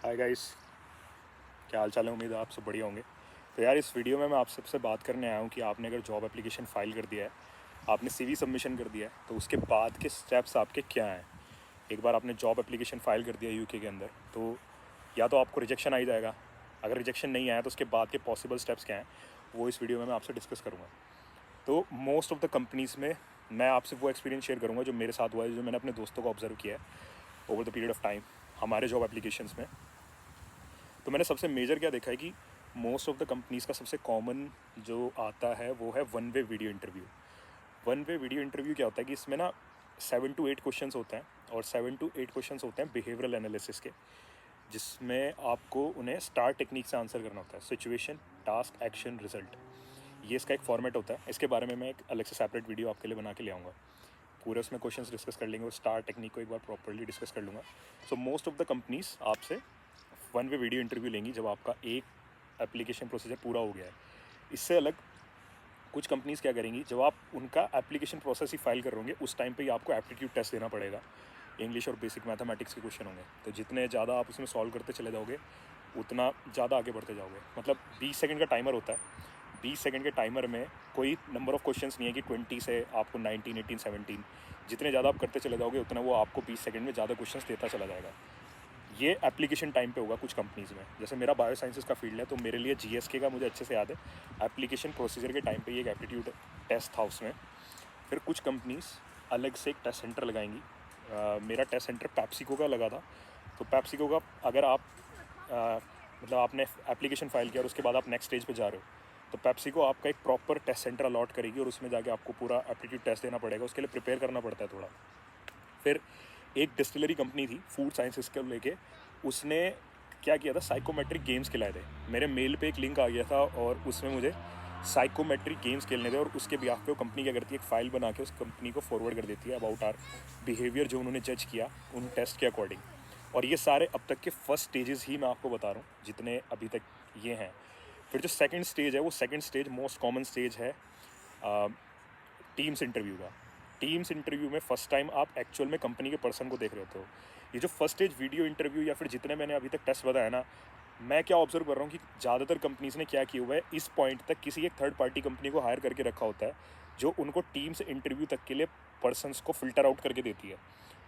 Hi guys, क्या हाल चाल है। उम्मीद है आप सब बढ़िया होंगे। तो यार इस वीडियो में मैं आप सबसे बात करने आया हूँ कि आपने अगर जॉब एप्लीकेशन फ़ाइल कर दिया है, आपने सीवी सबमिशन कर दिया है, तो उसके बाद के स्टेप्स आपके क्या हैं। एक बार आपने जॉब एप्लीकेशन फ़ाइल कर दिया यूके के अंदर, तो या तो आपको रिजेक्शन आ ही जाएगा। अगर रिजेक्शन नहीं आया तो उसके बाद के पॉसिबल स्टेप्स क्या हैं, वो इस वीडियो में मैं आपसे डिस्कस करूँगा। तो मोस्ट ऑफ द कंपनीज़ में मैं आपसे वो एक्सपीरियंस शेयर करूँगा जो मेरे साथ हुआ है, जो मैंने अपने दोस्तों को ऑब्जर्व किया है over the period of time हमारे जॉब एप्लीकेशंस में। तो मैंने सबसे मेजर क्या देखा है कि मोस्ट ऑफ द कंपनीज़ का सबसे कॉमन जो आता है वो है one way video interview. One way video interview क्या होता है कि इसमें ना 7 to 8 क्वेश्चंस होते हैं, और 7 to 8 क्वेश्चंस होते हैं बिहेवियरल एनालिसिस के, जिसमें आपको उन्हें स्टार टेक्निक से आंसर करना होता है। सिचुएशन, टास्क, एक्शन, रिजल्ट, ये इसका एक फॉर्मेट होता है। इसके बारे में मैं एक अलग से सेपरेट वीडियो आपके लिए बना के ले आऊँगा। पूरे उसमें क्वेश्चंस डिस्कस कर लेंगे और स्टार टेक्निक को एक बार प्रॉपर्ली डिस्कस कर लूँगा। So most of the companies आपसे वन वे वीडियो इंटरव्यू लेंगी जब आपका एक एप्लीकेशन प्रोसीजर पूरा हो गया है। इससे अलग कुछ कंपनीज़ क्या करेंगी, जब आप उनका एप्लीकेशन प्रोसेस ही फाइल कर होंगे उस टाइम पे ही आपको एप्टीट्यूड टेस्ट देना पड़ेगा। इंग्लिश और बेसिक मैथमेटिक्स के क्वेश्चन होंगे, तो जितने ज़्यादा आप उसमें सॉल्व करते चले जाओगे उतना ज़्यादा आगे बढ़ते जाओगे। मतलब 20 सेकंड का टाइमर होता है। 20 सेकंड के टाइमर में कोई नंबर ऑफ़ क्वेश्चंस नहीं है कि 20 से आपको 19, 18, 17। जितने ज़्यादा आप करते चले जाओगे उतना वो आपको 20 सेकंड में ज़्यादा क्वेश्चंस देता चला जाएगा। ये एप्लीकेशन टाइम पे होगा कुछ कंपनीज़ में। जैसे मेरा बायो साइंसेस का फील्ड है, तो मेरे लिए जीएसके का मुझे अच्छे से याद है। एप्लीकेशन प्रोसीजर के टाइम पे ये एक एप्टीट्यूड टेस्ट था उसमें। फिर कुछ कंपनीज़ अलग से एक टेस्ट सेंटर लगाएंगी। मेरा टेस्ट सेंटर पैप्सिको का लगा था। तो पैप्सिको का अगर आप मतलब आपने एप्लीकेशन फ़ाइल किया और उसके बाद आप नेक्स्ट स्टेज पे जा रहे हो, तो पैप्सिको आपका एक प्रॉपर टेस्ट सेंटर अलॉट करेगी और उसमें जाके आपको पूरा एप्टीट्यूड टेस्ट देना पड़ेगा। उसके लिए प्रिपेयर करना पड़ता है थोड़ा। फिर एक डिस्टिलरी कंपनी थी फूड साइंसेस को लेके, उसने क्या किया था, साइकोमेट्रिक गेम्स खिलाए थे। मेरे मेल पे एक लिंक आ गया था और उसमें मुझे साइकोमेट्रिक गेम्स खेलने थे, और उसके बिहाफ पे वो कंपनी क्या करती है, एक फ़ाइल बना के उस कंपनी को फॉरवर्ड कर देती है अबाउट आर बिहेवियर जो उन्होंने जज किया उन टेस्ट के अकॉर्डिंग। और ये सारे अब तक के फर्स्ट स्टेजेस ही मैं आपको बता रहा हूँ जितने अभी तक ये हैं। फिर जो सेकंड स्टेज है, वो second stage most common stage है टीम्स इंटरव्यू का। टीम्स इंटरव्यू में फ़र्स्ट टाइम आप एक्चुअल में कंपनी के पर्सन को देख रहे होते हो। ये जो फर्स्ट स्टेज वीडियो इंटरव्यू या फिर जितने मैंने अभी तक टेस्ट बताया ना, मैं क्या ऑब्जर्व कर रहा हूँ कि ज़्यादातर कंपनीज़ ने क्या किया हुआ है, इस पॉइंट तक किसी एक थर्ड पार्टी कंपनी को हायर करके रखा होता है जो उनको टीम्स इंटरव्यू तक के लिए पर्सनस को फ़िल्टर आउट करके देती है।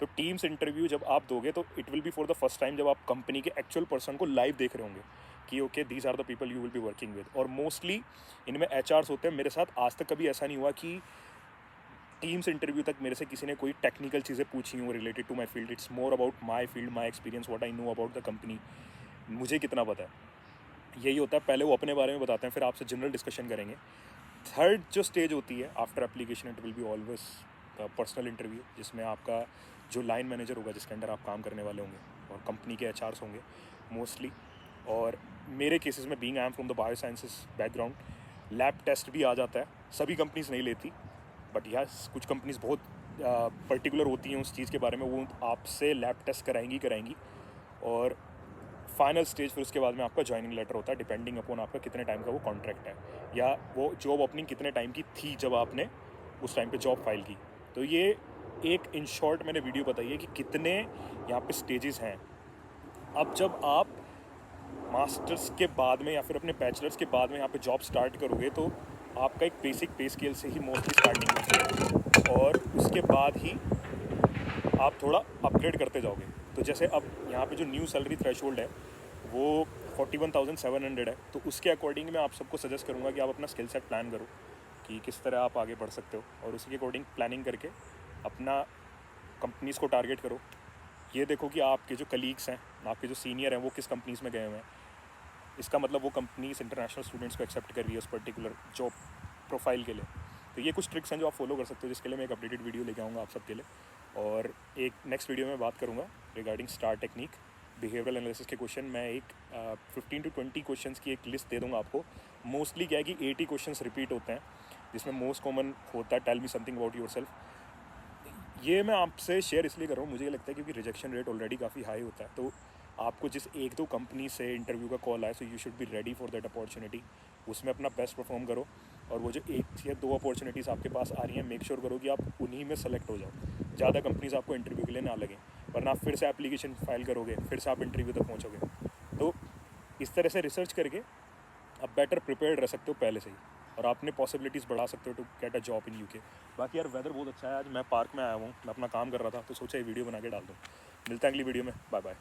तो टीम्स इंटरव्यू जब आप दोगे तो it will be for the first time जब आप कंपनी के एक्चुअल पर्सन को लाइव देख रहे होंगे कि okay these are the people you will be working with. और मोस्टली इनमें एचआर्स होते हैं। मेरे साथ आज तक कभी ऐसा नहीं हुआ कि टीम्स इंटरव्यू तक मेरे से किसी ने कोई टेक्निकल चीज़ें पूछी हूँ related to my field. It's more about my field, my experience, what I know about the company, मुझे कितना पता है, यही होता है। पहले वो अपने बारे में बताते हैं, फिर आपसे जनरल डिस्कशन करेंगे। थर्ड जो स्टेज होती है after application, it will be always personal interview, जिसमें आपका जो लाइन मैनेजर होगा जिसके अंडर आप काम करने वाले होंगे, और कंपनी के एचआर्स होंगे मोस्टली। और मेरे केसेस में being I am from the bio sciences background, lab test भी आ जाता है। सभी कंपनीज नहीं लेती, बट यस कुछ कंपनीज बहुत पर्टिकुलर होती हैं उस चीज़ के बारे में, वो आपसे लैब टेस्ट कराएंगी। और फाइनल स्टेज फिर उसके बाद में आपका ज्वाइनिंग लेटर होता है, डिपेंडिंग अपॉन आपका कितने टाइम का वो कॉन्ट्रैक्ट है या वो जॉब ओपनिंग कितने टाइम की थी जब आपने उस टाइम पे जॉब फाइल की। तो ये एक इन शॉर्ट मैंने वीडियो बताई है कि कितने यहाँ पे स्टेजेस हैं। अब जब आप मास्टर्स के बाद में या फिर अपने बैचलर्स के बाद में यहाँ पे जॉब स्टार्ट करोगे, तो आपका एक बेसिक पे स्केल से ही मोस्टली स्टार्टिंग होती है, और उसके बाद ही आप थोड़ा अपग्रेड करते जाओगे। तो जैसे अब यहाँ पे जो न्यू सैलरी थ्रेशोल्ड है वो 41,700 है, तो उसके अकॉर्डिंग मैं आप सबको सजेस्ट करूँगा कि आप अपना स्किल सेट प्लान करो कि किस तरह आप आगे बढ़ सकते हो, और उसी के अकॉर्डिंग प्लानिंग करके अपना कंपनीज़ को टारगेट करो। ये देखो कि आपके जो कलीग्स हैं, आपके जो सीनियर हैं, वो किस कंपनीज़ में गए हुए हैं। इसका मतलब वो कंपनीज इंटरनेशनल स्टूडेंट्स को एक्सेप्ट कर रही है उस पर्टिकुलर जॉब प्रोफाइल के लिए। तो ये कुछ ट्रिक्स हैं जो आप फॉलो कर सकते हो, जिसके लिए मैं एक अपडेटेड वीडियो लेके आऊँगा आप सबके लिए। और एक नेक्स्ट वीडियो में बात करूँगा regarding star technique, behavioural analysis के क्वेश्चन। मैं एक 15 to 20 क्वेश्चन की एक लिस्ट दे दूँगा आपको। मोस्टली क्या है कि 80 क्वेश्चन रिपीट होते हैं, जिसमें मोस्ट कॉमन होता है tell me something about yourself. ये मैं आपसे शेयर इसलिए कर रहा हूँ, मुझे ये लगता है क्योंकि रिजेक्शन रेट ऑलरेडी काफ़ी हाई होता है। तो आपको जिस एक दो कंपनी से इंटरव्यू का कॉल आए, so you should be ready for that opportunity. उसमें अपना बेस्ट परफॉर्म करो, और वो जो एक या दो अपॉर्चुनिटीज़ आपके पास आ रही हैं, मेक श्योर करो कि आप उन्हीं में सेलेक्ट हो जाओ। ज़्यादा कंपनीज आपको इंटरव्यू के लिए ना लगें। वरना आप फिर से एप्लीकेशन फ़ाइल करोगे, फिर से आप इंटरव्यू तक पहुँचोगे। तो इस तरह से रिसर्च करके आप बेटर प्रिपेयर्ड रह सकते हो पहले से ही, और आपने पॉसिबिलिटीज़ बढ़ा सकते हो to get a job in UK. बाकी यार वेदर बहुत अच्छा है, आज मैं पार्क में आया हूँ, मैं अपना काम कर रहा था तो सोचा ये वीडियो बना के डाल दूँ। मिलते हैं अगली वीडियो में, बाय बाय।